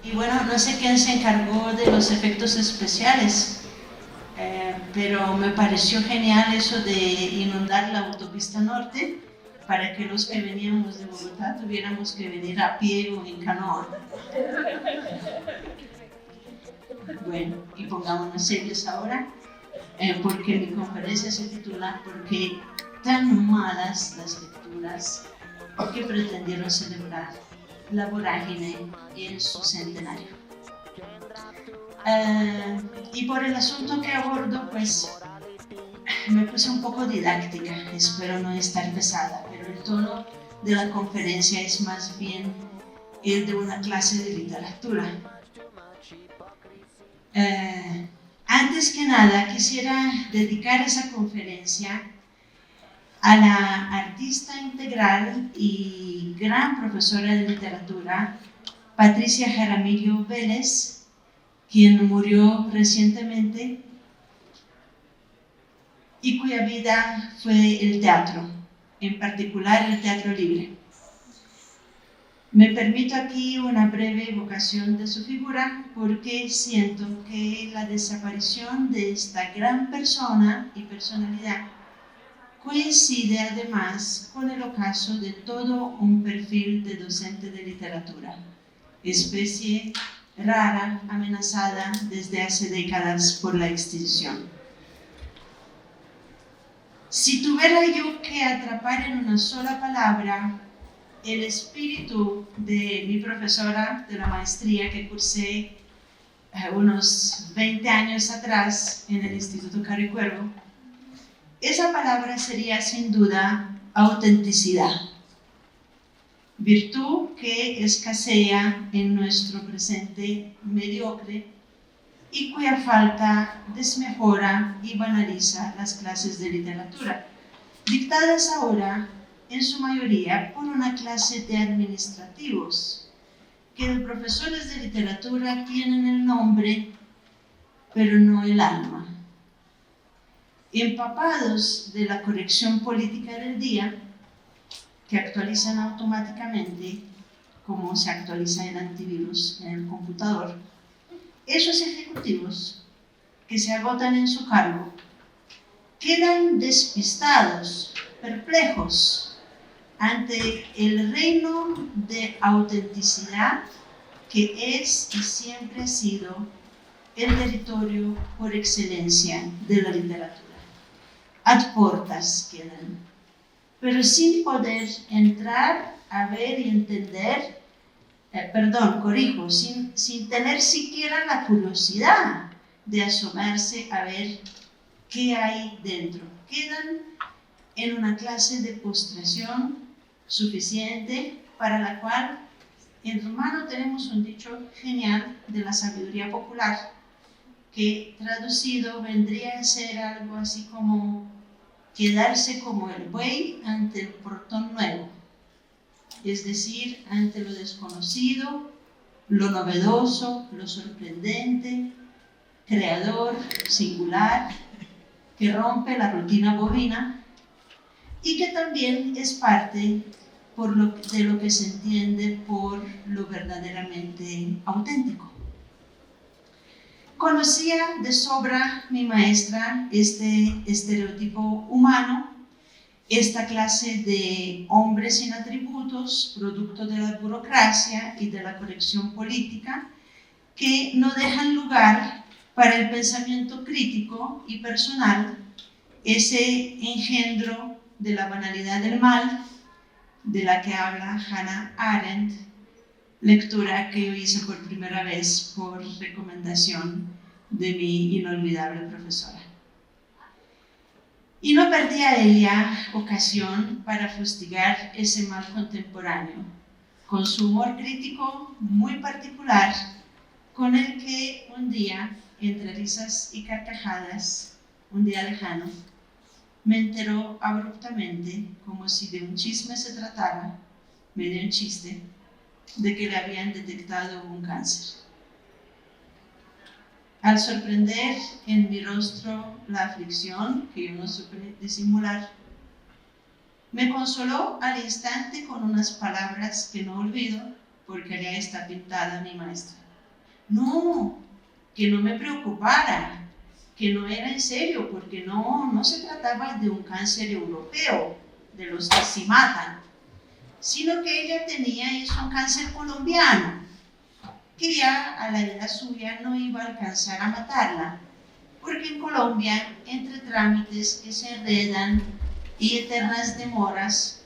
Y bueno, no sé quién se encargó de los efectos especiales, pero me pareció genial eso de inundar la autopista norte para que los que veníamos de Bogotá tuviéramos que venir a pie o en canoa. Bueno, y pongámonos serios ahora, porque mi conferencia se titula ¿Por qué tan malas las lecturas que pretendieron celebrar la vorágine en su centenario? Y por el asunto que abordo, pues me puse un poco didáctica, espero no estar pesada, pero el tono de la conferencia es más bien el de una clase de literatura. Antes que nada, quisiera dedicar esa conferencia a la artista integral y gran profesora de literatura, Patricia Jaramillo Vélez, quien murió recientemente y cuya vida fue el teatro, en particular el teatro libre. Me permito aquí una breve evocación de su figura porque siento que la desaparición de esta gran persona y personalidad coincide además con el ocaso de todo un perfil de docente de literatura, especie rara, amenazada desde hace décadas por la extinción. Si tuviera yo que atrapar en una sola palabra el espíritu de mi profesora de la maestría que cursé unos 20 años atrás en el Instituto Caricuervo, esa palabra sería sin duda autenticidad, virtud que escasea en nuestro presente mediocre y cuya falta desmejora y banaliza las clases de literatura, dictadas ahora en su mayoría por una clase de administrativos, que de profesores de literatura tienen el nombre, pero no el alma. Empapados de la corrección política del día, que actualizan automáticamente, como se actualiza el antivirus en el computador, esos ejecutivos que se agotan en su cargo quedan despistados, perplejos, ante el reino de autenticidad que es y siempre ha sido el territorio por excelencia de la literatura. Ad portas quedan, pero sin poder entrar a ver y entender, sin tener siquiera la curiosidad de asomarse a ver qué hay dentro. Quedan en una clase de postración suficiente para la cual en rumano tenemos un dicho genial de la sabiduría popular que traducido vendría a ser algo así como quedarse como el buey ante el portón nuevo, es decir, ante lo desconocido, lo novedoso, lo sorprendente, creador, singular, que rompe la rutina bovina y que también es parte de lo que se entiende por lo verdaderamente auténtico. Conocía de sobra mi maestra este estereotipo humano, esta clase de hombres sin atributos, producto de la burocracia y de la corrección política, que no dejan lugar para el pensamiento crítico y personal, ese engendro de la banalidad del mal, de la que habla Hannah Arendt, lectura que yo hice por primera vez por recomendación de mi inolvidable profesora. Y no perdí a ella ocasión para fustigar ese mal contemporáneo, con su humor crítico muy particular, con el que un día, entre risas y carcajadas, un día lejano, me enteró abruptamente, como si de un chisme se tratara, medio en chiste, de que le habían detectado un cáncer. Al sorprender en mi rostro la aflicción que yo no supe disimular, me consoló al instante con unas palabras que no olvido, porque allá está pintada mi maestra. No, que no me preocupara, que no era en serio, porque no se trataba de un cáncer europeo, de los que sí matan, sino que ella tenía un cáncer colombiano, que ya a la edad suya no iba a alcanzar a matarla, porque en Colombia, entre trámites que se enredan y eternas demoras,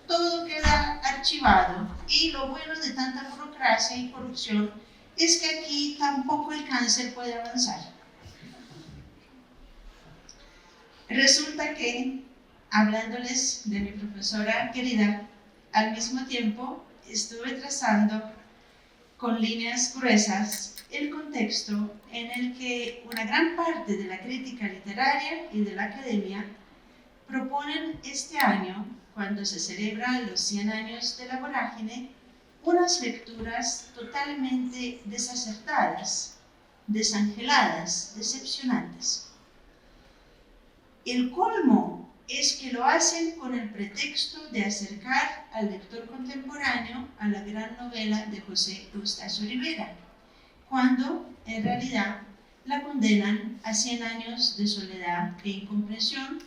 todo queda archivado, y lo bueno de tanta burocracia y corrupción es que aquí tampoco el cáncer puede avanzar. Resulta que, hablándoles de mi profesora querida, al mismo tiempo estuve trazando con líneas gruesas el contexto en el que una gran parte de la crítica literaria y de la academia proponen este año, cuando se celebran los 100 años de la vorágine, unas lecturas totalmente desacertadas, desangeladas, decepcionantes. El colmo es que lo hacen con el pretexto de acercar al lector contemporáneo a la gran novela de José Eustacio Rivera, cuando en realidad la condenan a 100 años de soledad e incomprensión,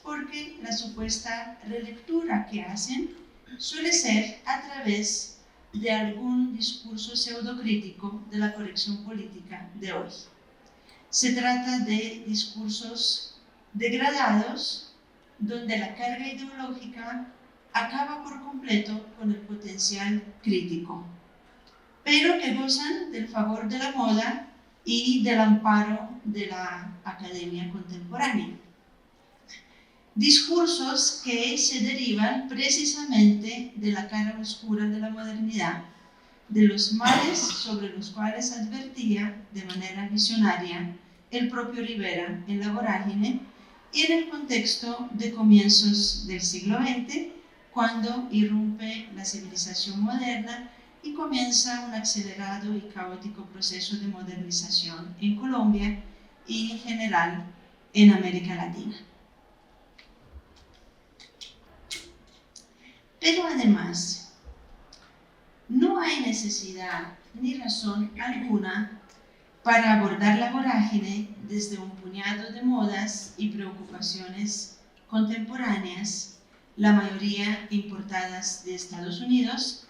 porque la supuesta relectura que hacen suele ser a través de algún discurso pseudocrítico de la corrección política de hoy. Se trata de discursos degradados, donde la carga ideológica acaba por completo con el potencial crítico, pero que gozan del favor de la moda y del amparo de la academia contemporánea. Discursos que se derivan precisamente de la cara oscura de la modernidad, de los males sobre los cuales advertía de manera visionaria el propio Rivera en La vorágine, y en el contexto de comienzos del siglo XX, cuando irrumpe la civilización moderna y comienza un acelerado y caótico proceso de modernización en Colombia y en general en América Latina. Pero además, no hay necesidad ni razón alguna para abordar la vorágine desde un puñado de modas y preocupaciones contemporáneas, la mayoría importadas de Estados Unidos,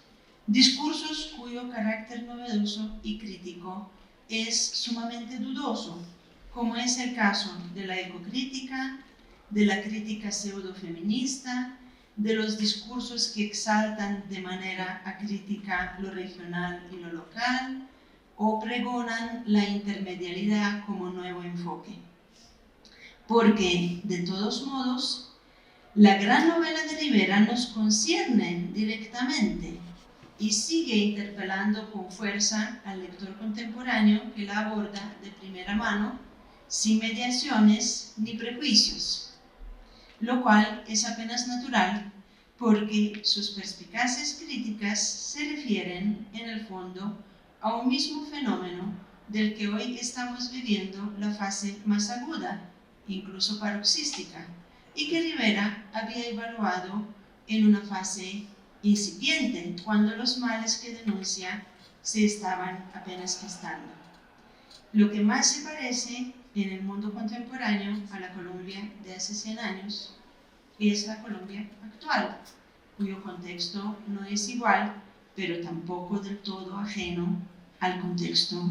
discursos cuyo carácter novedoso y crítico es sumamente dudoso, como es el caso de la ecocrítica, de la crítica pseudofeminista, de los discursos que exaltan de manera acrítica lo regional y lo local, o pregonan la intermedialidad como nuevo enfoque. Porque, de todos modos, la gran novela de Rivera nos concierne directamente y sigue interpelando con fuerza al lector contemporáneo que la aborda de primera mano, sin mediaciones ni prejuicios, lo cual es apenas natural porque sus perspicaces críticas se refieren, en el fondo, a un mismo fenómeno del que hoy estamos viviendo la fase más aguda, incluso paroxística, y que Rivera había evaluado en una fase incipiente, cuando los males que denuncia se estaban apenas gestando. Lo que más se parece en el mundo contemporáneo a la Colombia de hace 100 años es la Colombia actual, cuyo contexto no es igual, pero tampoco del todo ajeno al contexto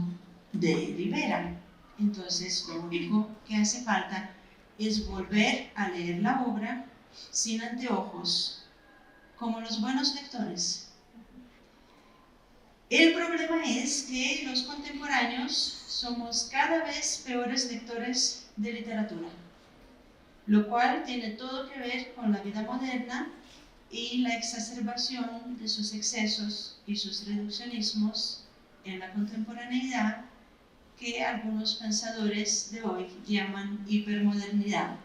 de Rivera. Entonces, lo único que hace falta es volver a leer la obra sin anteojos, como los buenos lectores. El problema es que los contemporáneos somos cada vez peores lectores de literatura, lo cual tiene todo que ver con la vida moderna y la exacerbación de sus excesos y sus reduccionismos en la contemporaneidad, que algunos pensadores de hoy llaman hipermodernidad.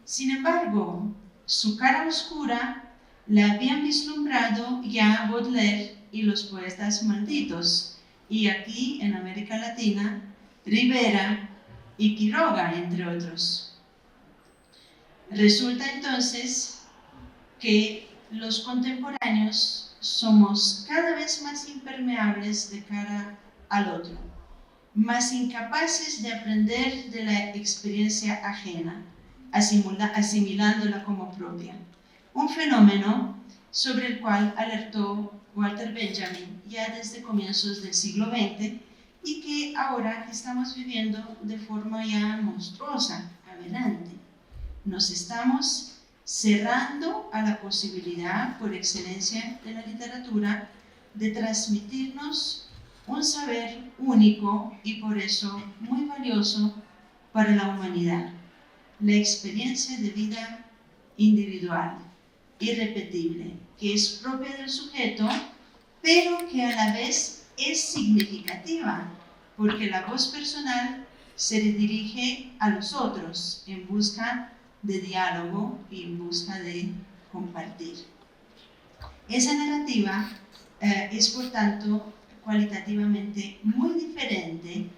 Sin embargo, su cara oscura la habían vislumbrado ya Baudelaire y los poetas malditos, y aquí en América Latina, Rivera y Quiroga, entre otros. Resulta entonces que los contemporáneos somos cada vez más impermeables de cara al otro, más incapaces de aprender de la experiencia ajena, asimilándola como propia. Un fenómeno sobre el cual alertó Walter Benjamin ya desde comienzos del siglo XX y que ahora estamos viviendo de forma ya monstruosa, aberrante. Nos estamos cerrando a la posibilidad, por excelencia de la literatura, de transmitirnos un saber único y por eso muy valioso para la humanidad, la experiencia de vida individual, irrepetible, que es propia del sujeto, pero que a la vez es significativa, porque la voz personal se dirige a los otros en busca de diálogo y en busca de compartir. Esa narrativa es, por tanto, cualitativamente muy diferente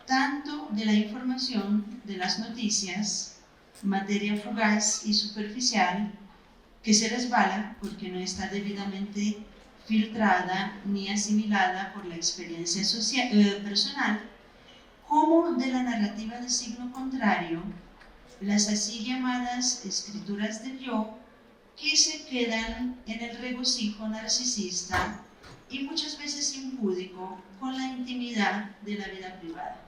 tanto de la información de las noticias, materia fugaz y superficial, que se resbala porque no está debidamente filtrada ni asimilada por la experiencia personal, como de la narrativa de signo contrario, las así llamadas escrituras del yo, que se quedan en el regocijo narcisista y muchas veces impúdico con la intimidad de la vida privada.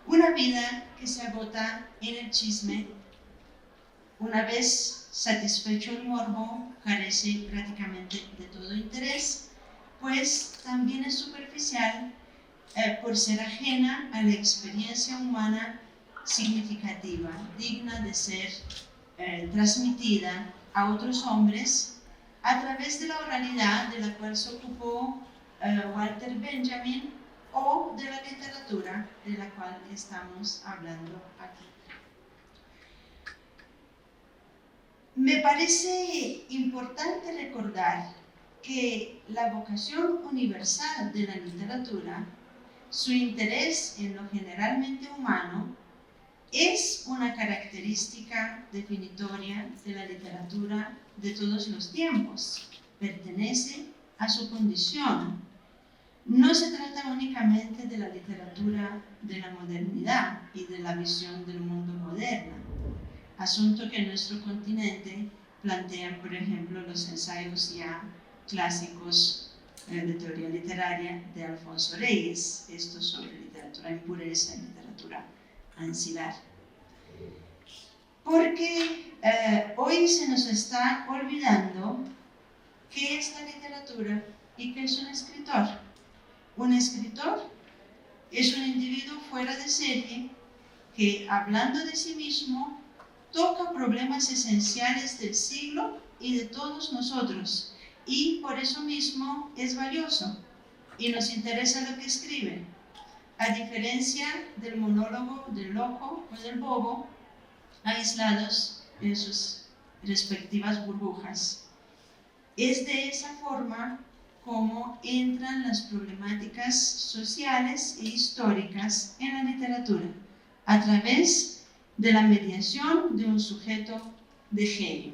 Una vida que se agota en el chisme. Una vez satisfecho el morbo, carece prácticamente de todo interés, pues también es superficial por ser ajena a la experiencia humana significativa, digna de ser transmitida a otros hombres a través de la oralidad de la cual se ocupó Walter Benjamin o de la literatura de la cual estamos hablando aquí. Me parece importante recordar que la vocación universal de la literatura, su interés en lo generalmente humano, es una característica definitoria de la literatura de todos los tiempos. Pertenece a su condición. No se trata únicamente de la literatura de la modernidad y de la visión del mundo moderna, asunto que en nuestro continente plantean, por ejemplo, los ensayos ya clásicos de teoría literaria de Alfonso Reyes, esto sobre literatura impureza y literatura ancilar. Porque hoy se nos está olvidando qué es la literatura y qué es un escritor. Un escritor es un individuo fuera de serie que, hablando de sí mismo, toca problemas esenciales del siglo y de todos nosotros, y por eso mismo es valioso y nos interesa lo que escribe, a diferencia del monólogo del loco o del bobo, aislados en sus respectivas burbujas. Es de esa forma como entran las problemáticas sociales e históricas en la literatura, a través de la mediación de un sujeto de genio.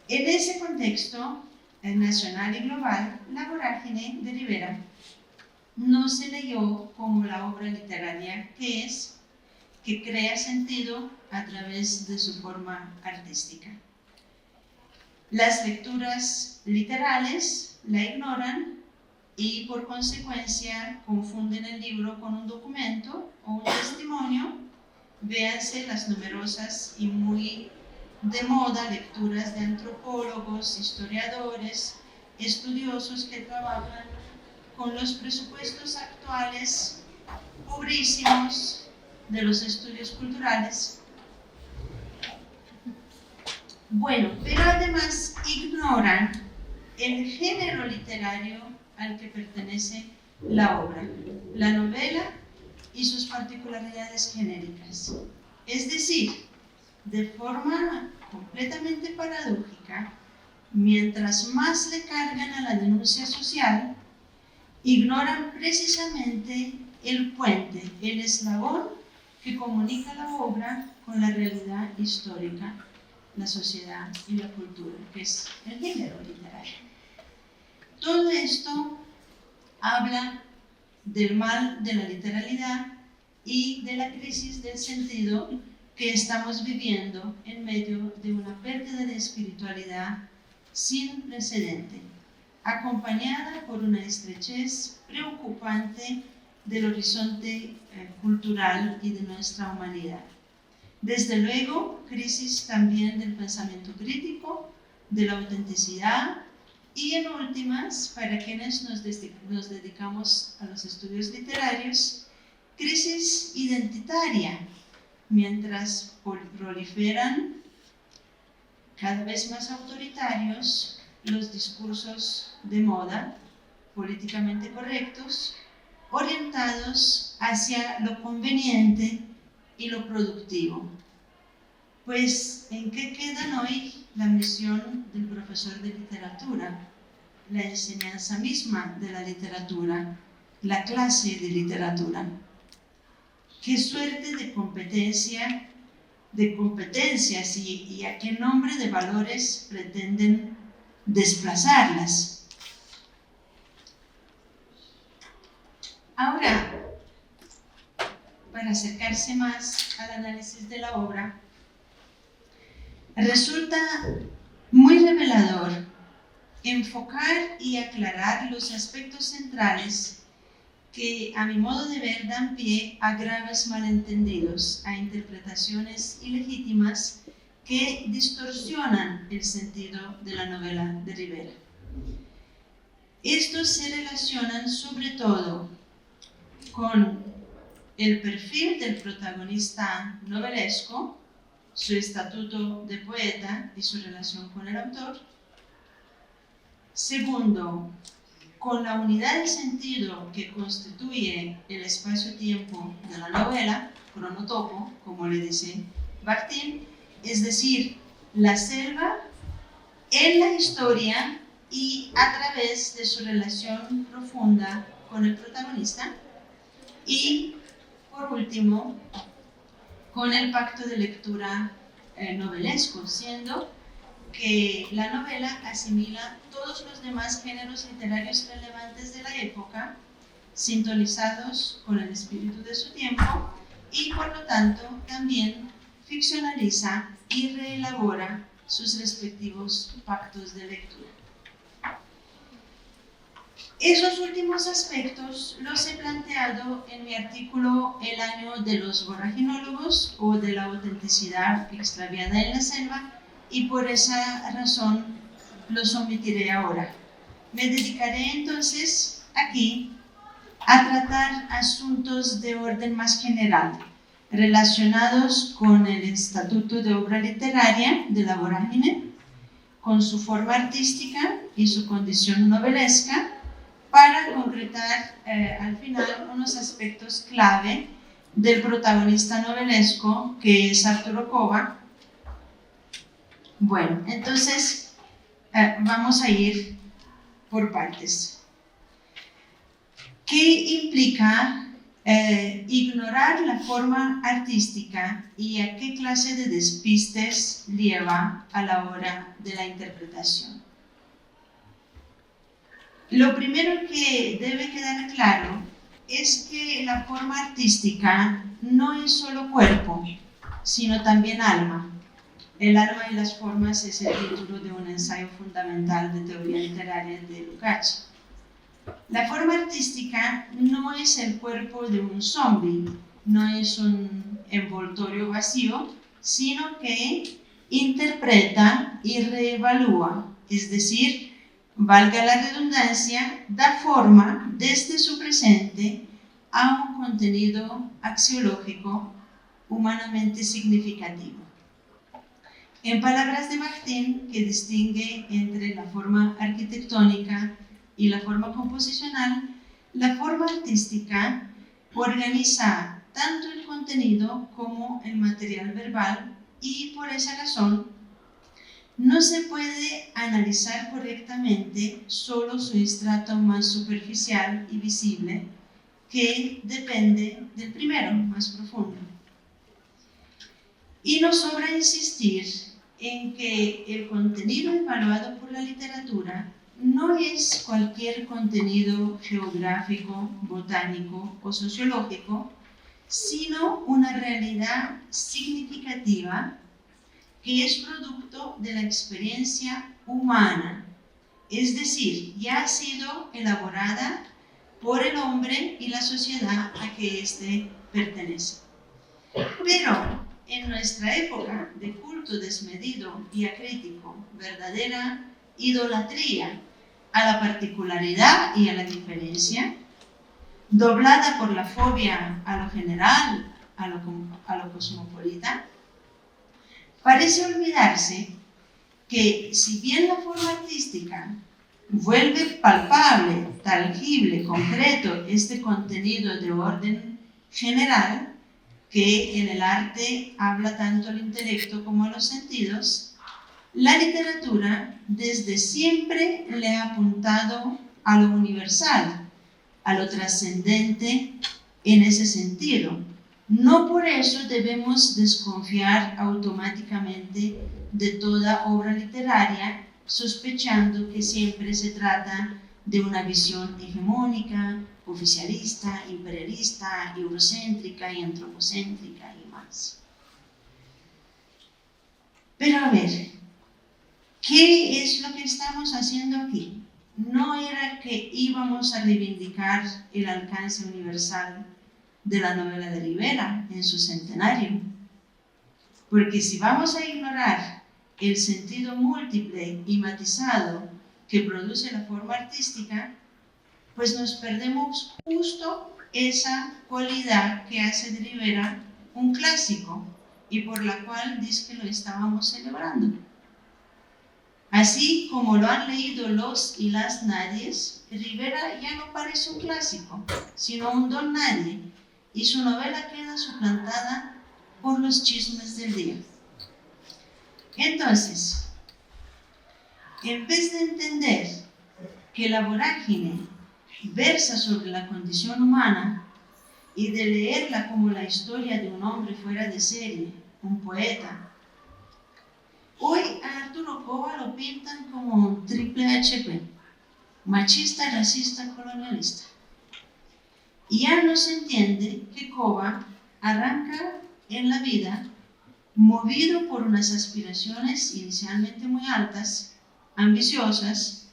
En ese contexto nacional y global, La vorágine de Rivera no se leyó como la obra literaria que es, que crea sentido a través de su forma artística. Las lecturas literales la ignoran y por consecuencia confunden el libro con un documento o un testimonio. Véanse las numerosas y muy de moda lecturas de antropólogos, historiadores, estudiosos que trabajan con los presupuestos actuales pobrísimos de los estudios culturales. Bueno, pero además ignoran el género literario al que pertenece la obra, la novela y sus particularidades genéricas. Es decir, de forma completamente paradójica, mientras más le cargan a la denuncia social, ignoran precisamente el puente, el eslabón que comunica la obra con la realidad histórica la sociedad y la cultura, que es el género literario. Todo esto habla del mal de la literalidad y de la crisis del sentido que estamos viviendo en medio de una pérdida de espiritualidad sin precedente, acompañada por una estrechez preocupante del horizonte cultural y de nuestra humanidad. Desde luego, crisis también del pensamiento crítico, de la autenticidad y, en últimas, para quienes nos dedicamos a los estudios literarios, crisis identitaria, mientras proliferan cada vez más autoritarios los discursos de moda, políticamente correctos, orientados hacia lo conveniente y lo productivo. Pues, ¿en qué quedan hoy la misión del profesor de literatura, la enseñanza misma de la literatura, la clase de literatura? ¿Qué suerte de competencias y a qué nombre de valores pretenden desplazarlas? Ahora, para acercarse más al análisis de la obra, resulta muy revelador enfocar y aclarar los aspectos centrales que, a mi modo de ver, dan pie a graves malentendidos, a interpretaciones ilegítimas que distorsionan el sentido de la novela de Rivera. Estos se relacionan sobre todo con el perfil del protagonista novelesco, su estatuto de poeta y su relación con el autor. Segundo, con la unidad de sentido que constituye el espacio-tiempo de la novela, cronotopo, como le dice Bakhtin, es decir, la selva en la historia y a través de su relación profunda con el protagonista. Y, por último, con el pacto de lectura novelesco, siendo que la novela asimila todos los demás géneros literarios relevantes de la época, sintonizados con el espíritu de su tiempo, y por lo tanto también ficcionaliza y reelabora sus respectivos pactos de lectura. Esos últimos aspectos los he planteado en mi artículo El año de los voraginólogos o de la autenticidad extraviada en la selva, y por esa razón los omitiré ahora. Me dedicaré entonces aquí a tratar asuntos de orden más general, relacionados con el estatuto de obra literaria de la vorágine, con su forma artística y su condición novelesca, para concretar al final unos aspectos clave del protagonista novelesco, que es Arturo Cova. Bueno, entonces vamos a ir por partes. ¿Qué implica ignorar la forma artística y a qué clase de despistes lleva a la hora de la interpretación? Lo primero que debe quedar claro es que la forma artística no es solo cuerpo, sino también alma. El alma y las formas es el título de un ensayo fundamental de teoría literaria de Lukács. La forma artística no es el cuerpo de un zombi, no es un envoltorio vacío, sino que interpreta y reevalúa, es decir, valga la redundancia, da forma desde su presente a un contenido axiológico humanamente significativo. En palabras de Bakhtin, que distingue entre la forma arquitectónica y la forma composicional, la forma artística organiza tanto el contenido como el material verbal, y por esa razón no se puede analizar correctamente solo su estrato más superficial y visible, que depende del primero, más profundo. Y nos sobra insistir en que el contenido evaluado por la literatura no es cualquier contenido geográfico, botánico o sociológico, sino una realidad significativa que es producto de la experiencia humana, es decir, ya ha sido elaborada por el hombre y la sociedad a que éste pertenece. Pero en nuestra época de culto desmedido y acrítico, verdadera idolatría a la particularidad y a la diferencia, doblada por la fobia a lo general, a lo cosmopolita, parece olvidarse que si bien la forma artística vuelve palpable, tangible, concreto este contenido de orden general, que en el arte habla tanto al intelecto como a los sentidos, la literatura desde siempre le ha apuntado a lo universal, a lo trascendente en ese sentido. No por eso debemos desconfiar automáticamente de toda obra literaria, sospechando que siempre se trata de una visión hegemónica, oficialista, imperialista, eurocéntrica y antropocéntrica y más. Pero a ver, ¿qué es lo que estamos haciendo aquí? No era que íbamos a reivindicar el alcance universal de la novela de Rivera en su centenario, porque si vamos a ignorar el sentido múltiple y matizado que produce la forma artística, pues nos perdemos justo esa cualidad que hace de Rivera un clásico y por la cual dice que lo estábamos celebrando. Así como lo han leído los y las nadies, Rivera ya no parece un clásico, sino un don nadie, y su novela queda suplantada por los chismes del día. Entonces, en vez de entender que la vorágine versa sobre la condición humana y de leerla como la historia de un hombre fuera de serie, un poeta, hoy a Arturo Cova lo pintan como un triple HP, machista, racista, colonialista. Y ya no se entiende que Cova arranca en la vida movido por unas aspiraciones inicialmente muy altas, ambiciosas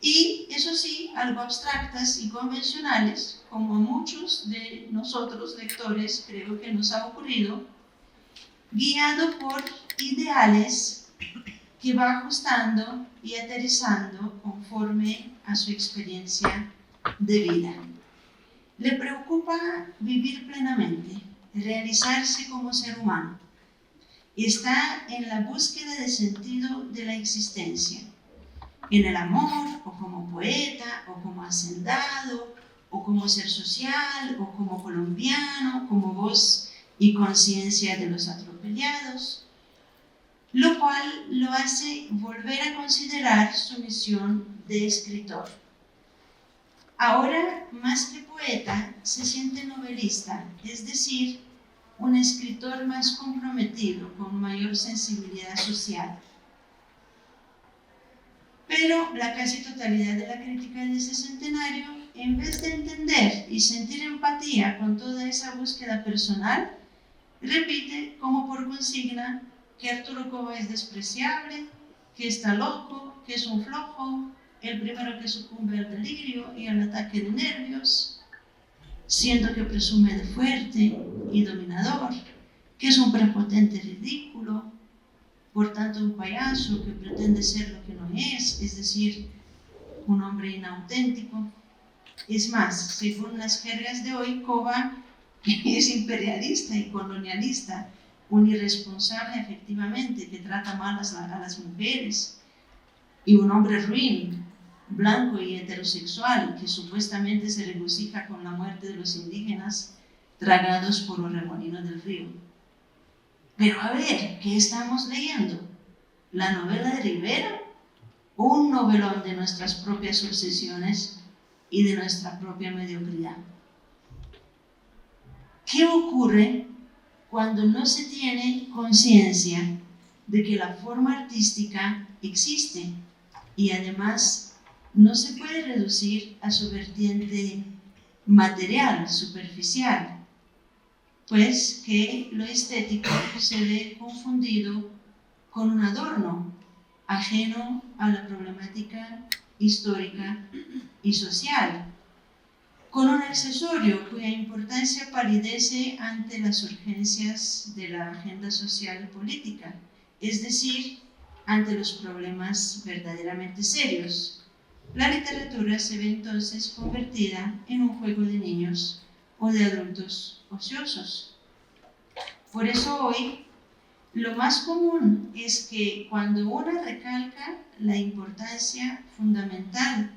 y, eso sí, algo abstractas y convencionales, como a muchos de nosotros lectores creo que nos ha ocurrido, guiado por ideales que va ajustando y aterrizando conforme a su experiencia de vida. Le preocupa vivir plenamente, realizarse como ser humano. Está en la búsqueda de sentido de la existencia, en el amor, o como poeta, o como hacendado, o como ser social, o como colombiano, como voz y conciencia de los atropellados, lo cual lo hace volver a considerar su misión de escritor. Ahora, más que poeta, se siente novelista, es decir, un escritor más comprometido, con mayor sensibilidad social. Pero la casi totalidad de la crítica de ese centenario, en vez de entender y sentir empatía con toda esa búsqueda personal, repite como por consigna que Arturo Cova es despreciable, que está loco, que es un flojo, el primero que sucumbe al delirio y al ataque de nervios, siendo que presume de fuerte y dominador, que es un prepotente ridículo, por tanto un payaso que pretende ser lo que no es decir, un hombre inauténtico. Es más, según las jergas de hoy, Cova es imperialista y colonialista, un irresponsable efectivamente que trata mal a las mujeres, y un hombre ruin, blanco y heterosexual, que supuestamente se regocija con la muerte de los indígenas tragados por los remolinos del río. Pero a ver, ¿qué estamos leyendo? ¿La novela de Rivera o un novelón de nuestras propias obsesiones y de nuestra propia mediocridad? ¿Qué ocurre cuando no se tiene conciencia de que la forma artística existe y además no se puede reducir a su vertiente material, superficial, pues que lo estético se ve confundido con un adorno ajeno a la problemática histórica y social, con un accesorio cuya importancia palidece ante las urgencias de la agenda social y política, es decir, ante los problemas verdaderamente serios. La literatura se ve entonces convertida en un juego de niños o de adultos ociosos. Por eso hoy lo más común es que cuando uno recalca la importancia fundamental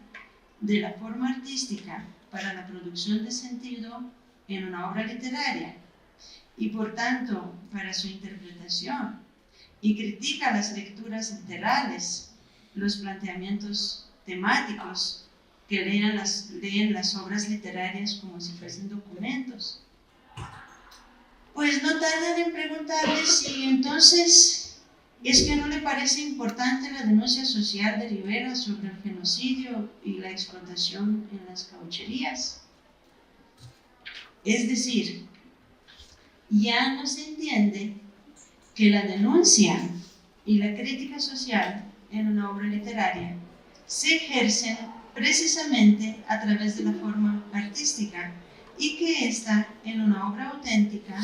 de la forma artística para la producción de sentido en una obra literaria y por tanto para su interpretación, y critica las lecturas literales, los planteamientos temáticos que leen las obras literarias como si fuesen documentos, pues no tardan en preguntarle si entonces es que no le parece importante la denuncia social de Rivera sobre el genocidio y la explotación en las caucherías. Es decir, ya no se entiende que la denuncia y la crítica social en una obra literaria se ejercen precisamente a través de la forma artística y que esta, en una obra auténtica,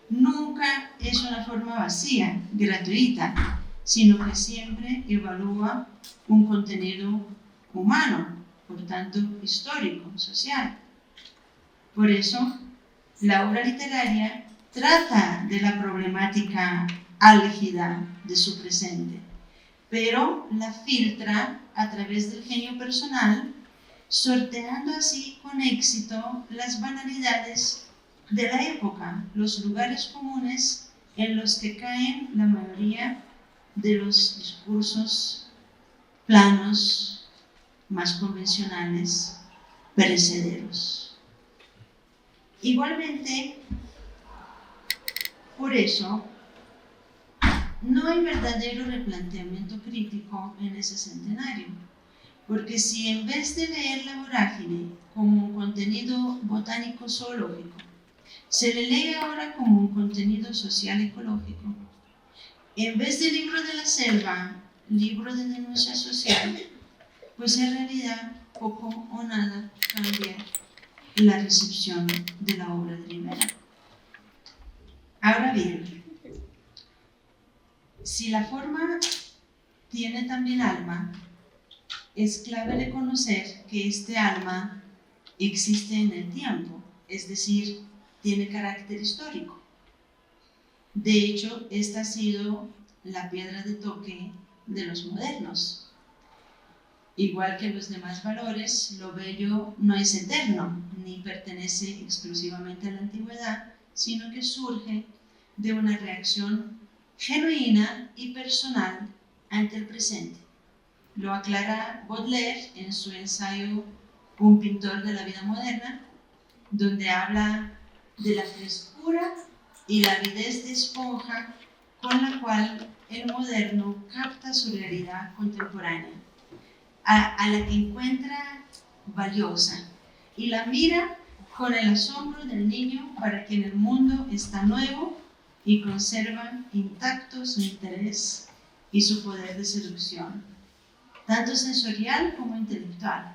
nunca es una forma vacía, gratuita, sino que siempre evalúa un contenido humano, por tanto histórico, social. Por eso, la obra literaria trata de la problemática álgida de su presente, pero la filtra a través del genio personal, sorteando así con éxito las banalidades de la época, los lugares comunes en los que caen la mayoría de los discursos planos más convencionales, perecederos. Igualmente, por eso, no hay verdadero replanteamiento crítico en ese centenario, porque si en vez de leer la vorágine como un contenido botánico zoológico, se le lee ahora como un contenido social ecológico, en vez de libro de la selva, libro de denuncia social, pues en realidad poco o nada cambia la recepción de la obra de Rivera. Ahora bien, si la forma tiene también alma, es clave reconocer que este alma existe en el tiempo, es decir, tiene carácter histórico. De hecho, esta ha sido la piedra de toque de los modernos. Igual que los demás valores, lo bello no es eterno, ni pertenece exclusivamente a la antigüedad, sino que surge de una reacción genuina y personal ante el presente. Lo aclara Baudelaire en su ensayo Un pintor de la vida moderna, donde habla de la frescura y la avidez de esponja con la cual el moderno capta su realidad contemporánea, a la que encuentra valiosa y la mira con el asombro del niño para quien el mundo está nuevo y conserva intacto su interés y su poder de seducción, tanto sensorial como intelectual.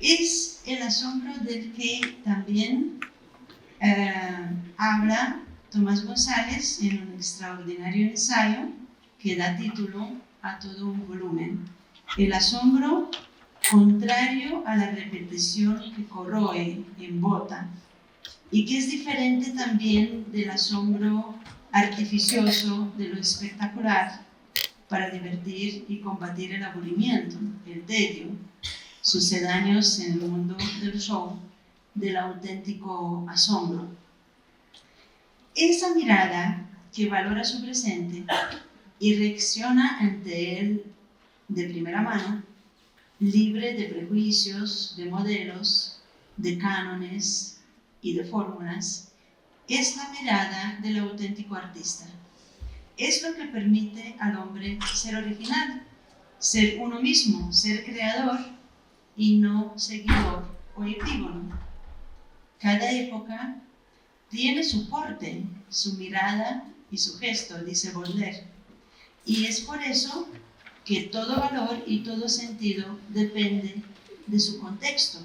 Es el asombro del que también habla Tomás González en un extraordinario ensayo que da título a todo un volumen. El asombro contrario a la repetición que corroe, embota, y que es diferente también del asombro artificioso de lo espectacular para divertir y combatir el aburrimiento, el tedio, sucedáneos en el mundo del show, del auténtico asombro. Esa mirada que valora su presente y reacciona ante él de primera mano, libre de prejuicios, de modelos, de cánones y de fórmulas, es la mirada del auténtico artista. es lo que permite al hombre ser original, ser uno mismo, ser creador y no seguidor o epígono. Cada época tiene su porte, su mirada y su gesto, dice Baudelaire. Y es por eso que todo valor y todo sentido depende de su contexto.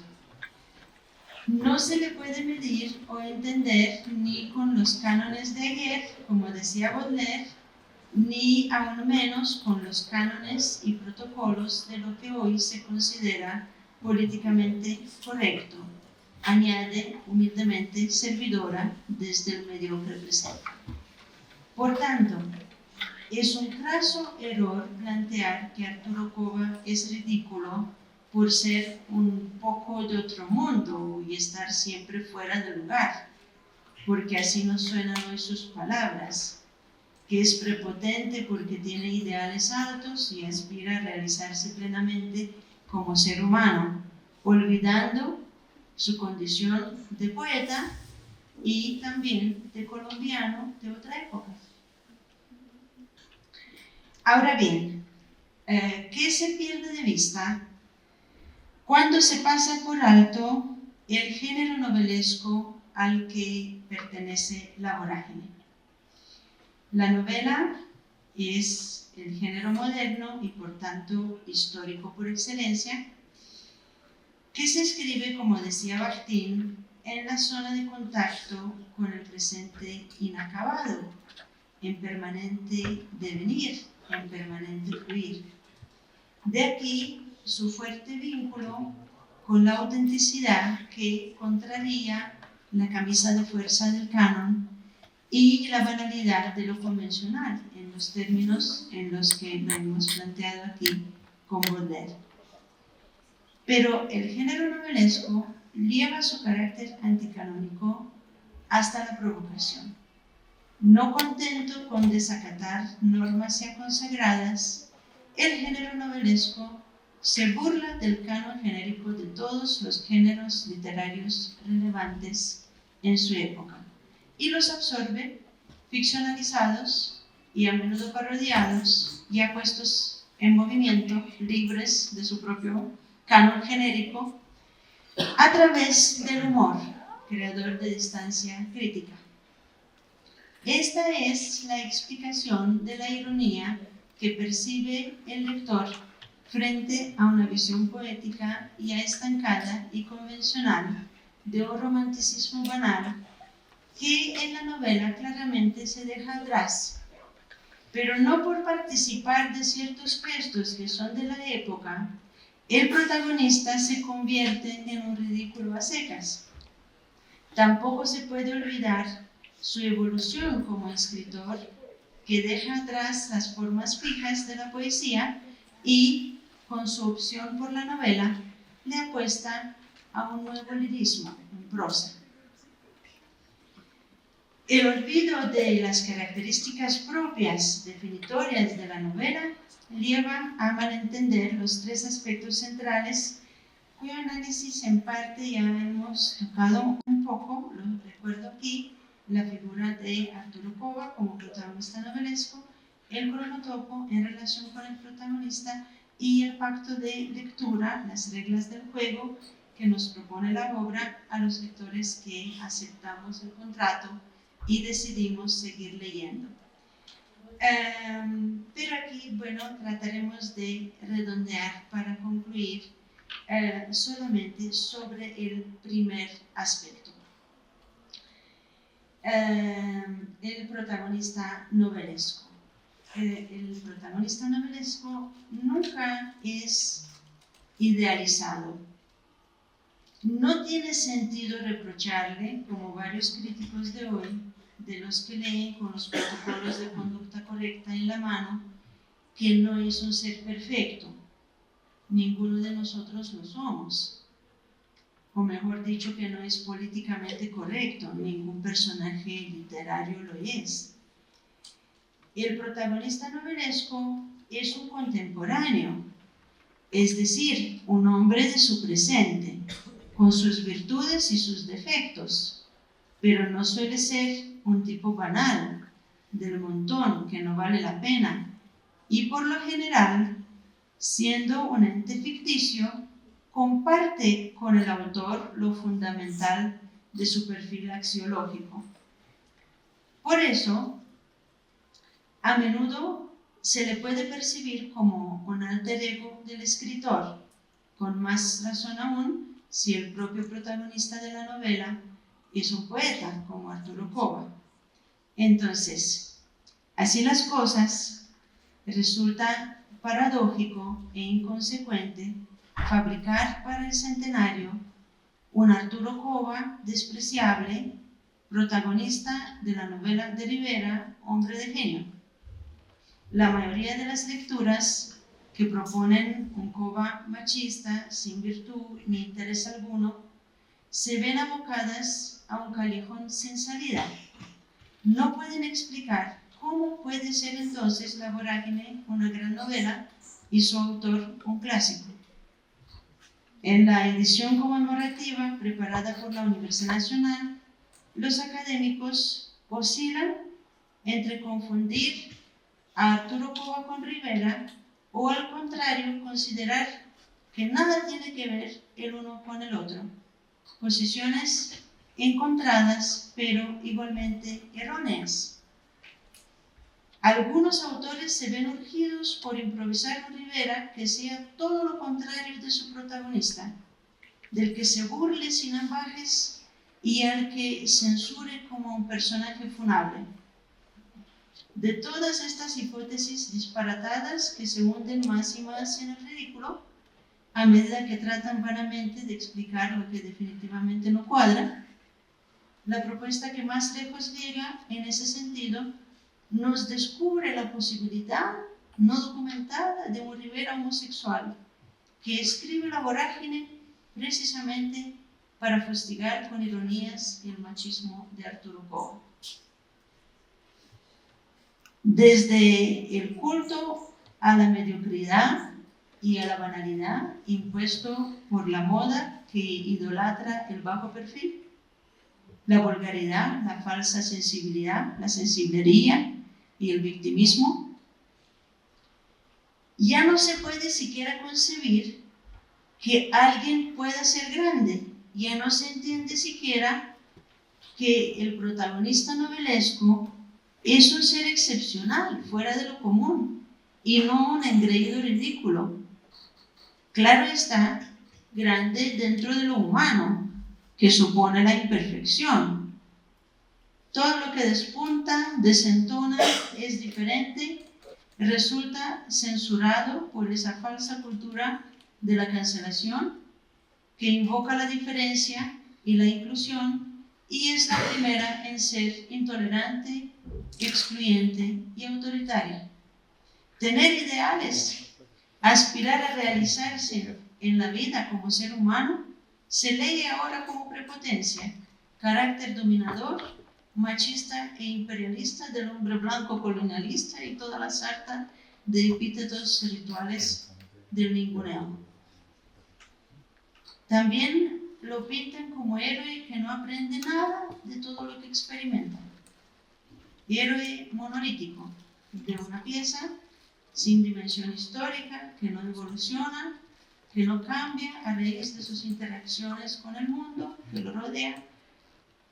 No se le puede medir o entender ni con los cánones de ayer, como decía Baudelaire, ni aún menos con los cánones y protocolos de lo que hoy se considera políticamente correcto, añade humildemente servidora desde el mediocre presente. Por tanto, es un craso error plantear que Arturo Cova es ridículo por ser un poco de otro mundo y estar siempre fuera de lugar, porque así nos suenan hoy sus palabras, que es prepotente porque tiene ideales altos y aspira a realizarse plenamente como ser humano, olvidando su condición de poeta y también de colombiano de otra época. Ahora bien, ¿qué se pierde de vista cuando se pasa por alto el género novelesco al que pertenece la vorágine? La novela es el género moderno y por tanto histórico por excelencia, que se escribe, como decía Bakhtin, en la zona de contacto con el presente inacabado, en permanente devenir, en permanente fluir. De aquí su fuerte vínculo con la autenticidad que contraría la camisa de fuerza del canon y la banalidad de lo convencional, en los términos en los que lo hemos planteado aquí con Baudelaire. Pero el género novelesco lleva su carácter anticanónico hasta la provocación. No contento con desacatar normas ya consagradas, el género novelesco se burla del canon genérico de todos los géneros literarios relevantes en su época y los absorbe ficcionalizados y a menudo parodiados, ya puestos en movimiento, libres de su propio canon genérico, a través del humor, creador de distancia crítica. Esta es la explicación de la ironía que percibe el lector frente a una visión poética ya estancada y convencional de un romanticismo banal que en la novela claramente se deja atrás, pero no por participar de ciertos gestos que son de la época, el protagonista se convierte en un ridículo a secas. Tampoco se puede olvidar su evolución como escritor, que deja atrás las formas fijas de la poesía y, con su opción por la novela, le apuesta a un nuevo lirismo en prosa. El olvido de las características propias definitorias de la novela lleva a malentender los tres aspectos centrales cuyo análisis en parte ya hemos tocado un poco. Lo recuerdo aquí: la figura de Arturo Cova como protagonista novelesco, el cronotopo en relación con el protagonista y el pacto de lectura, las reglas del juego que nos propone la obra a los lectores que aceptamos el contrato y decidimos seguir leyendo. Pero aquí, bueno, trataremos de redondear para concluir solamente sobre el primer aspecto. El protagonista novelesco. El protagonista novelesco nunca es idealizado. No tiene sentido reprocharle, como varios críticos de hoy, de los que leen con los protocolos de conducta correcta en la mano, que no es un ser perfecto. Ninguno de nosotros lo somos. O mejor dicho, que no es políticamente correcto, ningún personaje literario lo es. El protagonista novelesco es un contemporáneo, es decir, un hombre de su presente, con sus virtudes y sus defectos, pero no suele ser un tipo banal, del montón, que no vale la pena, y por lo general, siendo un ente ficticio, comparte con el autor lo fundamental de su perfil axiológico. Por eso, a menudo se le puede percibir como un alter ego del escritor, con más razón aún si el propio protagonista de la novela es un poeta como Arturo Cova. Entonces, así las cosas, resulta paradójico e inconsecuente fabricar para el centenario un Arturo Cova despreciable, protagonista de la novela de Rivera, Hombre de Genio. La mayoría de las lecturas que proponen un Cova machista, sin virtud ni interés alguno, se ven abocadas a un callejón sin salida. No pueden explicar cómo puede ser entonces La Vorágine una gran novela y su autor un clásico. En la edición conmemorativa preparada por la Universidad Nacional, los académicos oscilan entre confundir a Arturo Cova con Rivera o al contrario considerar que nada tiene que ver el uno con el otro. Posiciones encontradas pero igualmente erróneas. Algunos autores se ven urgidos por improvisar un Rivera que sea todo lo contrario de su protagonista, del que se burle sin ambajes y al que censure como un personaje funable. De todas estas hipótesis disparatadas que se hunden más y más en el ridículo, a medida que tratan vanamente de explicar lo que definitivamente no cuadra, la propuesta que más lejos llega en ese sentido nos descubre la posibilidad no documentada de un Rivera homosexual que escribe La Vorágine precisamente para fustigar con ironías el machismo de Arturo Cova. Desde el culto a la mediocridad y a la banalidad impuesto por la moda que idolatra el bajo perfil, la vulgaridad, la falsa sensibilidad, la sensiblería y el victimismo, ya no se puede siquiera concebir que alguien pueda ser grande, ya no se entiende siquiera que el protagonista novelesco es un ser excepcional, fuera de lo común, y no un engreído ridículo. Claro está, grande dentro de lo humano, que supone la imperfección. Todo lo que despunta, desentona, es diferente, resulta censurado por esa falsa cultura de la cancelación que invoca la diferencia y la inclusión y es la primera en ser intolerante, excluyente y autoritaria. Tener ideales, aspirar a realizarse en la vida como ser humano, se lee ahora como prepotencia, carácter dominador, machista e imperialista del hombre blanco colonialista y toda la sarta de epítetos rituales del ninguneo. También lo pintan como héroe que no aprende nada de todo lo que experimenta. Héroe monolítico, de una pieza, sin dimensión histórica, que no evoluciona, que no cambia a raíz de sus interacciones con el mundo que lo rodea.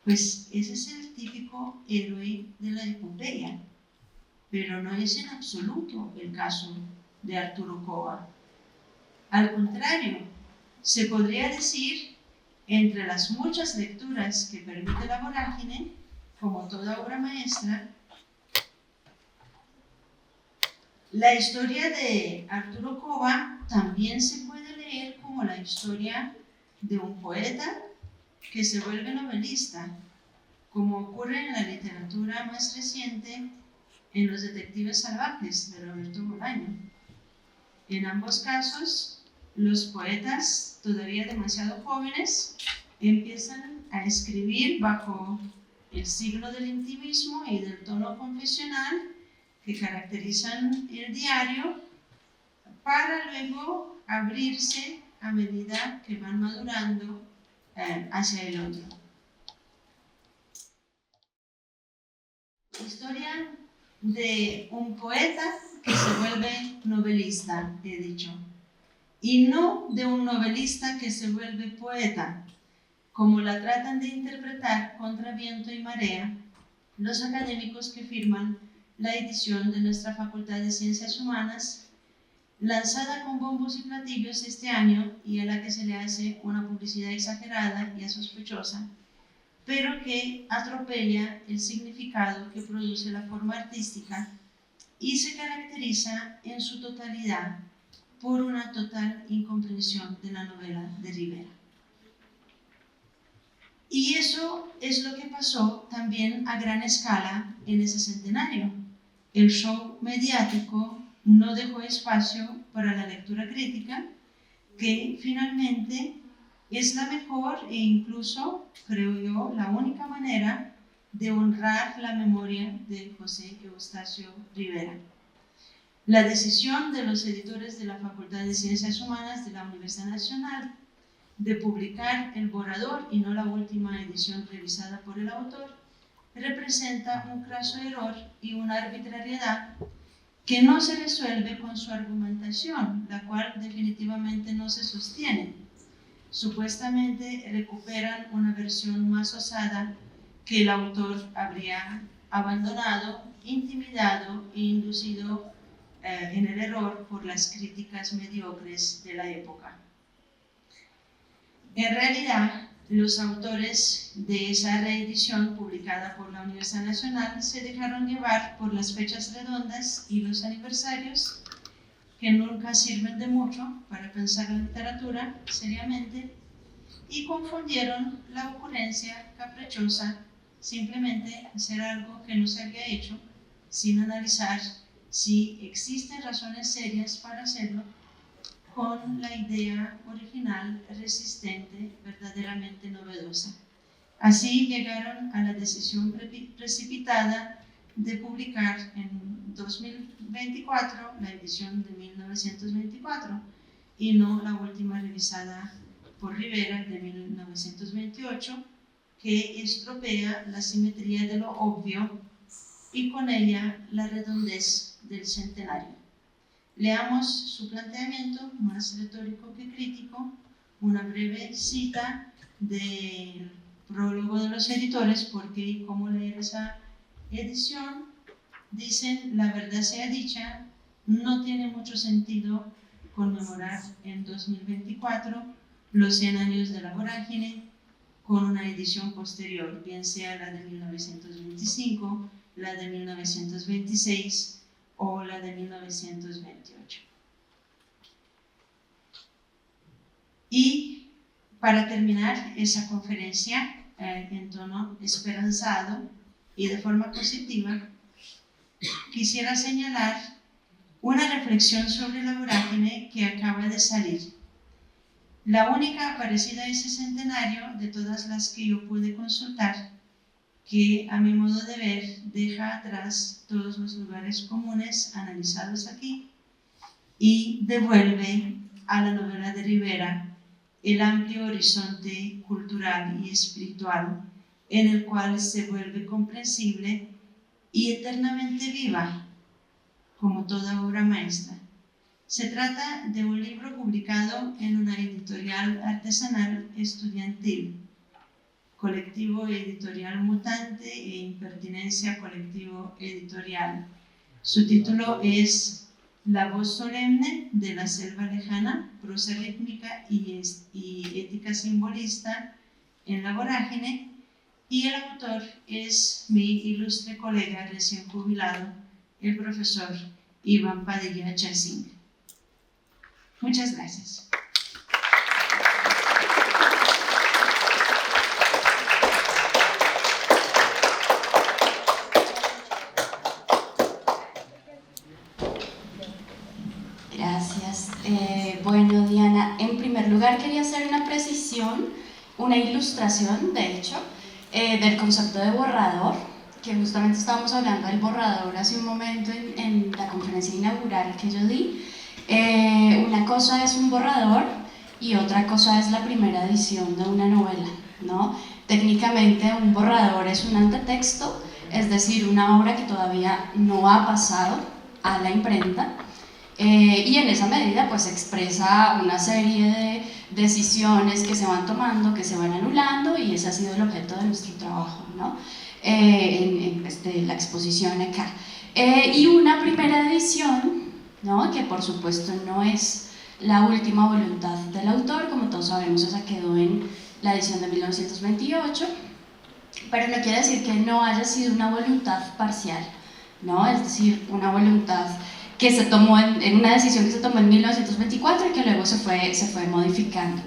Pues ese es el típico héroe de la epopeya, pero no es en absoluto el caso de Arturo Cova. Al contrario, se podría decir, entre las muchas lecturas que permite La Vorágine, como toda obra maestra, la historia de Arturo Cova también se puede leer como la historia de un poeta que se vuelve novelista, como ocurre en la literatura más reciente en Los Detectives Salvajes de Roberto Bolaño. En ambos casos, los poetas, todavía demasiado jóvenes, empiezan a escribir bajo el signo del intimismo y del tono confesional que caracterizan el diario, para luego abrirse a medida que van madurando hacia el otro. Historia de un poeta que se vuelve novelista, he dicho, y no de un novelista que se vuelve poeta, como la tratan de interpretar contra viento y marea los académicos que firman la edición de nuestra Facultad de Ciencias Humanas, lanzada con bombos y platillos este año y a la que se le hace una publicidad exagerada y sospechosa, pero que atropella el significado que produce la forma artística y se caracteriza en su totalidad por una total incomprensión de la novela de Rivera. Y eso es lo que pasó también a gran escala en ese centenario. El show mediático no dejó espacio para la lectura crítica, que finalmente es la mejor e incluso, creo yo, la única manera de honrar la memoria de José Eustacio Rivera. La decisión de los editores de la Facultad de Ciencias Humanas de la Universidad Nacional de publicar el borrador y no la última edición revisada por el autor representa un craso error y una arbitrariedad que no se resuelve con su argumentación, la cual definitivamente no se sostiene. Supuestamente recuperan una versión más osada que el autor habría abandonado, intimidado e inducido en el error por las críticas mediocres de la época. En realidad, los autores de esa reedición publicada por la Universidad Nacional se dejaron llevar por las fechas redondas y los aniversarios, que nunca sirven de mucho para pensar la literatura seriamente, y confundieron la ocurrencia caprichosa, simplemente hacer algo que no se había hecho, sin analizar si existen razones serias para hacerlo, con la idea original, resistente, verdaderamente novedosa. Así llegaron a la decisión precipitada de publicar en 2024 la edición de 1924 y no la última revisada por Rivera de 1928, que estropea la simetría de lo obvio y con ella la redondez del centenario. Leamos su planteamiento, más retórico que crítico, una breve cita del prólogo de los editores, porque y cómo leer esa edición. Dicen: la verdad sea dicha, no tiene mucho sentido conmemorar en 2024 los 100 años de la vorágine con una edición posterior, bien sea la de 1925, la de 1926 o la de 1928. Y para terminar esa conferencia en tono esperanzado y de forma positiva, quisiera señalar una reflexión sobre la vorágine que acaba de salir. La única parecida a ese centenario de todas las que yo pude consultar, que a mi modo de ver deja atrás todos los lugares comunes analizados aquí y devuelve a la novela de Rivera el amplio horizonte cultural y espiritual en el cual se vuelve comprensible y eternamente viva, como toda obra maestra. Se trata de un libro publicado en una editorial artesanal estudiantil, Colectivo Editorial Mutante e Impertinencia Colectivo Editorial. Su título es La voz solemne de la selva lejana, prosa rítmica y ética simbolista en la vorágine, y el autor es mi ilustre colega recién jubilado, el profesor Iván Padilla Chasing. Muchas gracias. Gracias. Bueno, Diana, en primer lugar quería hacer una precisión, una ilustración, de hecho, del concepto de borrador, que justamente estábamos hablando del borrador hace un momento en la conferencia inaugural que yo di. Una cosa es un borrador y otra cosa es la primera edición de una novela, ¿no? Técnicamente un borrador es un antetexto es decir, una obra que todavía no ha pasado a la imprenta, y en esa medida pues expresa una serie de decisiones que se van tomando, que se van anulando, y ese ha sido el objeto de nuestro trabajo, ¿no? En la exposición acá. Y una primera edición, ¿no? Que por supuesto no es la última voluntad del autor, como todos sabemos, esa quedó en la edición de 1928, pero no quiere decir que no haya sido una voluntad parcial, ¿no? Es decir, una voluntad que se tomó en una decisión que se tomó en 1924 y que luego se fue modificando.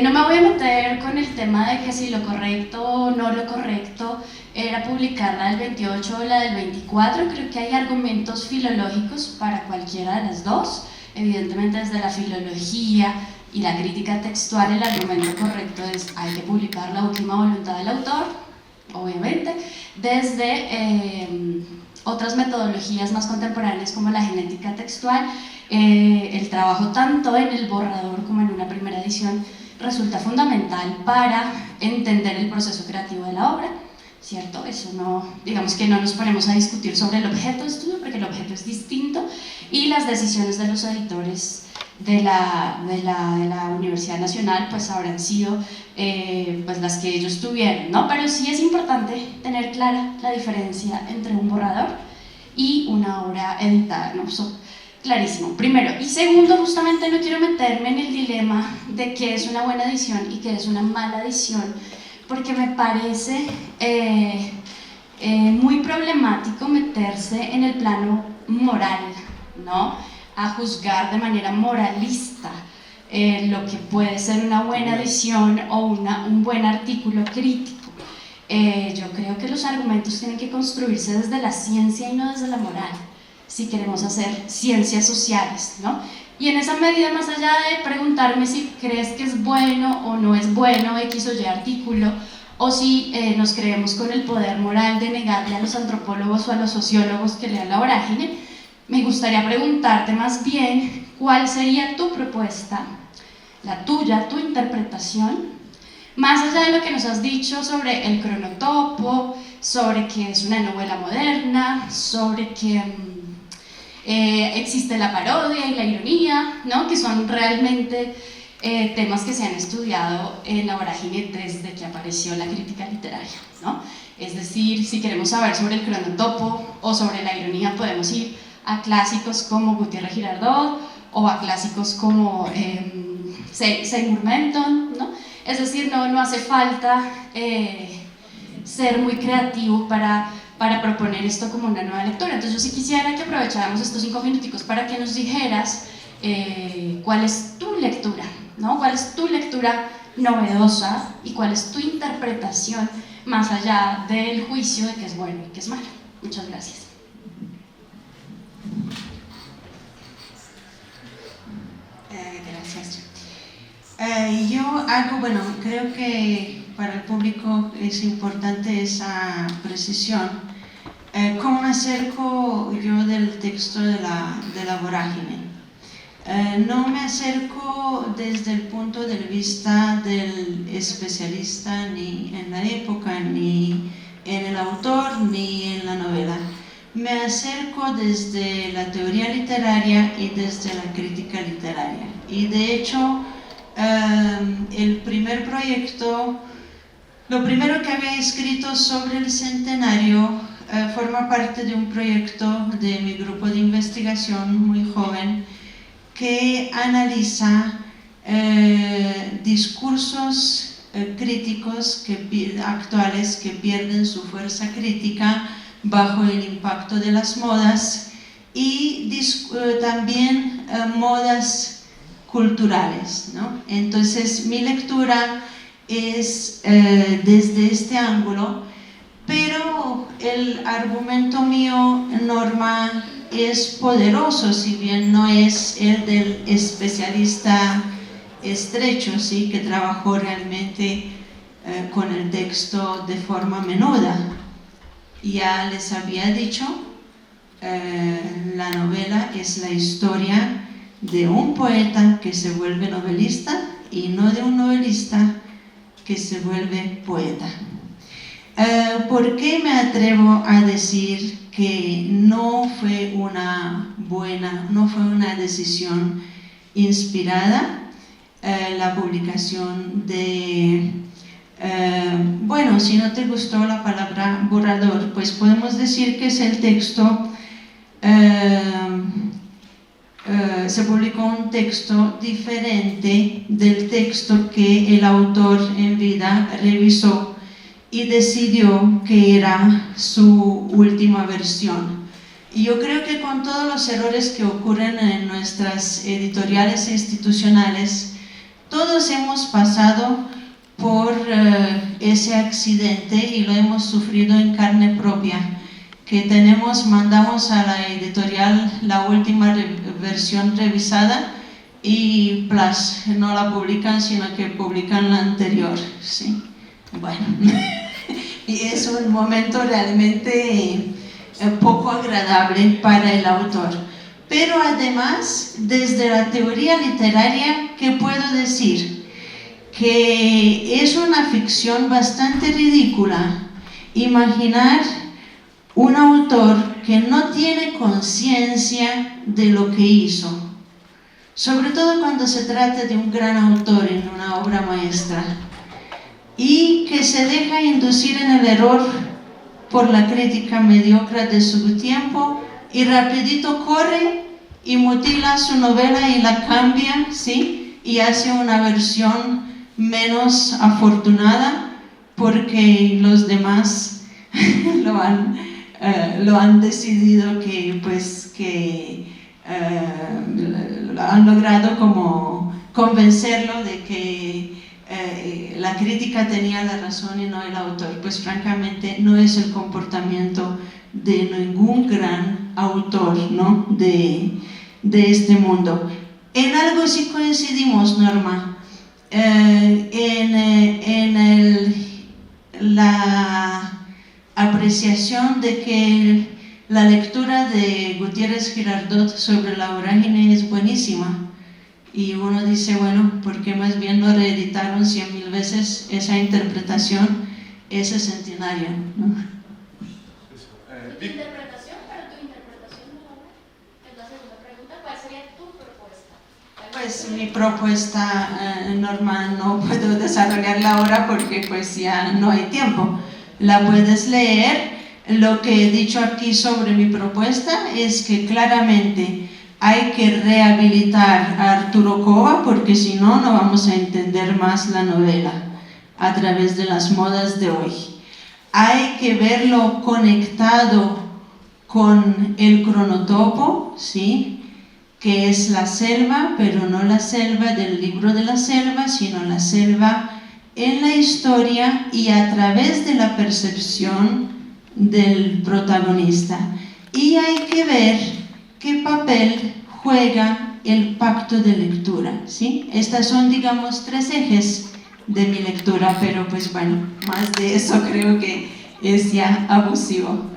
No me voy a meter con el tema de que si lo correcto o no lo correcto era publicar la del 28 o la del 24, creo que hay argumentos filológicos para cualquiera de las dos. Evidentemente desde la filología y la crítica textual el argumento correcto es hay que publicar la última voluntad del autor, obviamente. Desde otras metodologías más contemporáneas como la genética textual, el trabajo tanto en el borrador como en una primera edición resulta fundamental para entender el proceso creativo de la obra, ¿cierto? Eso no, digamos que no nos ponemos a discutir sobre el objeto de estudio porque el objeto es distinto, y las decisiones de los editores de la Universidad Nacional pues habrán sido pues las que ellos tuvieron, ¿no? Pero sí es importante tener clara la diferencia entre un borrador y una obra editada, ¿no? Eso, clarísimo, primero. Y segundo, justamente no quiero meterme en el dilema de qué es una buena edición y qué es una mala edición, porque me parece muy problemático meterse en el plano moral, ¿no? A juzgar de manera moralista lo que puede ser una buena edición o un buen artículo crítico. Yo creo que los argumentos tienen que construirse desde la ciencia y no desde la moral, si queremos hacer ciencias sociales, ¿no? Y en esa medida, más allá de preguntarme si crees que es bueno o no es bueno X o Y artículo, o si nos creemos con el poder moral de negarle a los antropólogos o a los sociólogos que lean La Vorágine, me gustaría preguntarte más bien cuál sería tu propuesta, la tuya, tu interpretación, más allá de lo que nos has dicho sobre el cronotopo, sobre que es una novela moderna, sobre que existe la parodia y la ironía, ¿no? Que son realmente temas que se han estudiado en La Vorágine desde que apareció la crítica literaria, ¿no? Es decir, si queremos saber sobre el cronotopo o sobre la ironía, podemos ir a clásicos como Gutiérrez Girardot o a clásicos como Seymour Menton, ¿no? Es decir, no hace falta ser muy creativo para proponer esto como una nueva lectura. Entonces yo sí quisiera que aprovecháramos estos 5 minuticos para que nos dijeras cuál es tu lectura, ¿no? ¿Cuál es tu lectura novedosa y cuál es tu interpretación más allá del juicio de qué es bueno y qué es malo? Muchas gracias. Gracias. Bueno, creo que para el público es importante esa precisión. ¿Cómo me acerco yo del texto de la Vorágine? No me acerco desde el punto de vista del especialista ni en la época, ni en el autor, ni en la novela. Me acerco desde la teoría literaria y desde la crítica literaria. Y de hecho, el primer proyecto, lo primero que había escrito sobre el centenario, forma parte de un proyecto de mi grupo de investigación muy joven que analiza discursos críticos actuales que pierden su fuerza crítica bajo el impacto de las modas y también modas culturales, ¿no? Entonces mi lectura es desde este ángulo, pero el argumento mío, Norma, es poderoso, si bien no es el del especialista estrecho, ¿sí? Que trabajó realmente con el texto de forma menuda. Ya les había dicho, la novela es la historia de un poeta que se vuelve novelista y no de un novelista que se vuelve poeta. ¿Por qué me atrevo a decir que no fue una decisión inspirada la publicación de, bueno, si no te gustó la palabra borrador, pues podemos decir que es el texto, se publicó un texto diferente del texto que el autor en vida revisó y decidió que era su última versión. Y yo creo que con todos los errores que ocurren en nuestras editoriales institucionales, todos hemos pasado por ese accidente y lo hemos sufrido en carne propia, que mandamos a la editorial la última versión revisada y no la publican, sino que publican la anterior, ¿sí? Bueno, y es un momento realmente poco agradable para el autor. Pero además, desde la teoría literaria, ¿qué puedo decir? Que es una ficción bastante ridícula imaginar un autor que no tiene conciencia de lo que hizo, sobre todo cuando se trata de un gran autor en una obra maestra, y que se deja inducir en el error por la crítica mediocre de su tiempo y rapidito corre y mutila su novela y la cambia, ¿sí? Y hace una versión menos afortunada porque los demás lo han decidido que han logrado como convencerlo de que la crítica tenía la razón y no el autor. Pues francamente no es el comportamiento de ningún gran autor, ¿no? de este mundo. En algo sí coincidimos, Norma, la apreciación de que la lectura de Gutiérrez Girardot sobre la vorágine es buenísima. Y uno dice, bueno, ¿por qué más bien no reeditaron 100.000 veces esa interpretación, ese centenario, ¿no? ¿Tu interpretación? ¿Pero tu interpretación de la obra? Es la segunda pregunta. ¿Cuál sería tu propuesta? Pues mi propuesta, Norma, no puedo desarrollarla ahora porque pues ya no hay tiempo. La puedes leer. Lo que he dicho aquí sobre mi propuesta es que claramente hay que rehabilitar a Arturo Cova porque si no, no vamos a entender más la novela a través de las modas de hoy. Hay que verlo conectado con el cronotopo, ¿sí? Que es la selva, pero no la selva del libro de la selva, sino la selva en la historia y a través de la percepción del protagonista. Y hay que ver qué papel juega el pacto de lectura, ¿sí? Estas son, digamos, 3 ejes de mi lectura, pero pues bueno, más de eso creo que es ya abusivo.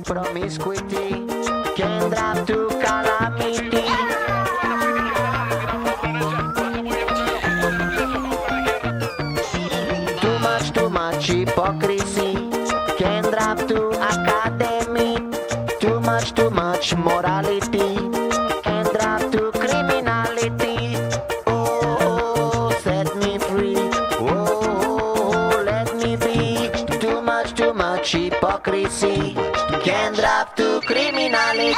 Promiscuity can drop to calamity. Too much hypocrisy can drop to academy. Too much morality can drop to criminality. Oh, set me free. Oh, let me be. Too much hypocrisy can drop to criminality.